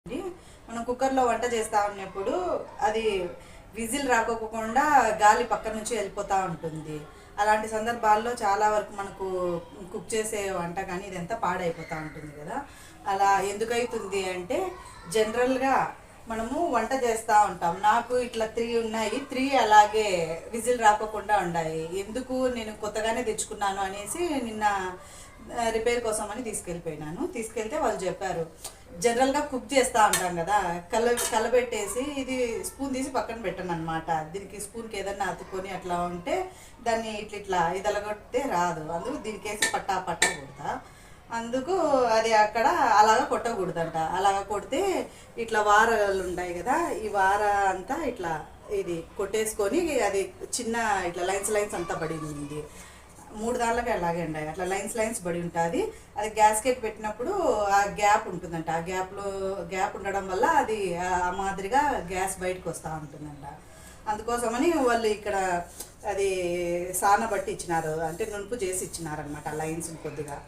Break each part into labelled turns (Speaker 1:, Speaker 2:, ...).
Speaker 1: మనం కుక్కర్లో వంట చేస్తూ ఉన్నప్పుడు అది విజిల్ రాకోకుండా గాలి పక్క నుంచి వెళ్ళిపోతూ ఉంటుంది. అలాంటి సందర్భాల్లో చాలా వరకు మనకు కుక్ చేసే వంట కానీ ఇదంతా పాడైపోతూ ఉంటుంది కదా. అలా ఎందుకవుతుంది అంటే జనరల్గా మనము వంట చేస్తూ ఉంటాం. నాకు ఇట్లా 3 ఉన్నాయి, 3 అలాగే విజిల్ రాకోకుండా ఉన్నాయి. ఎందుకు నేను కొత్తగానే తెచ్చుకున్నాను అనేసి నిన్న రిపేర్ కోసం అని తీసుకెళ్తే వాళ్ళు చెప్పారు, జనరల్గా కుక్ చేస్తూ ఉంటాం కదా, కలబెట్టేసి ఇది స్పూన్ తీసి పక్కన పెట్టాను అనమాట. దీనికి స్పూన్కి ఏదన్నా అతుక్కొని అట్లా ఉంటే దాన్ని ఇట్లా ఇదలగొట్టే రాదు, అందుకు దీనికేసి పట్టా కొడతా. అందుకు అది అక్కడ అలాగా కొట్టకూడదంట. అలాగా కొడితే ఇట్లా వారాలు ఉంటాయి కదా, ఈ వార అంతా ఇట్లా ఇది కొట్టేసుకొని అది చిన్న ఇట్లా లైన్స్ అంతా పడింది. 3 దాళ్ళకి అలాగే ఉండాలి, అట్లా లైన్స్ పడి ఉంటుంది. అది గ్యాస్కెట్ పెట్టినప్పుడు ఆ గ్యాప్ ఉంటుందంట. ఆ గ్యాప్ ఉండడం వల్ల అది ఆ మాదిరిగా గ్యాస్ బయటకు వస్తూ ఉంటుందంట. అందుకోసమని వాళ్ళు ఇక్కడ అది సానబట్టి ఇచ్చినారు, అంటే నునుపు చేసి ఇచ్చినారనమాట లైన్స్. కొద్దిగా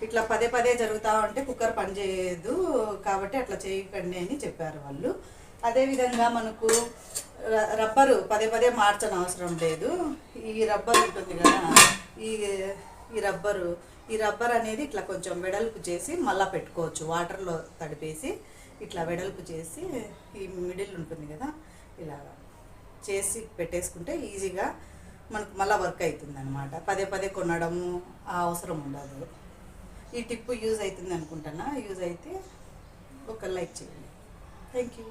Speaker 1: ఇట్లా పదే జరుగుతూ ఉంటే కుక్కర్ పనిచేయదు, కాబట్టి అట్లా చేయకండి అని చెప్పారు వాళ్ళు. అదేవిధంగా మనకు రబ్బరు పదే మార్చని అవసరం లేదు. ఈ రబ్బర్ ఉంటుంది కదా, ఈ రబ్బర్ అనేది ఇట్లా కొంచెం వెడల్పు చేసి మళ్ళీ పెట్టుకోవచ్చు. వాటర్లో తడిపేసి ఇట్లా వెడల్పు చేసి ఈ మిడిల్ ఉంటుంది కదా, ఇలా చేసి పెట్టేసుకుంటే ఈజీగా మనకు మళ్ళీ వర్క్ అవుతుంది అనమాట. పదే కొనడము ఆ అవసరం ఉండదు. ఈ టిప్పు యూజ్ అవుతుంది అనుకుంటున్నా. యూజ్ అయితే ఒక లైక్ చేయండి. Thank you.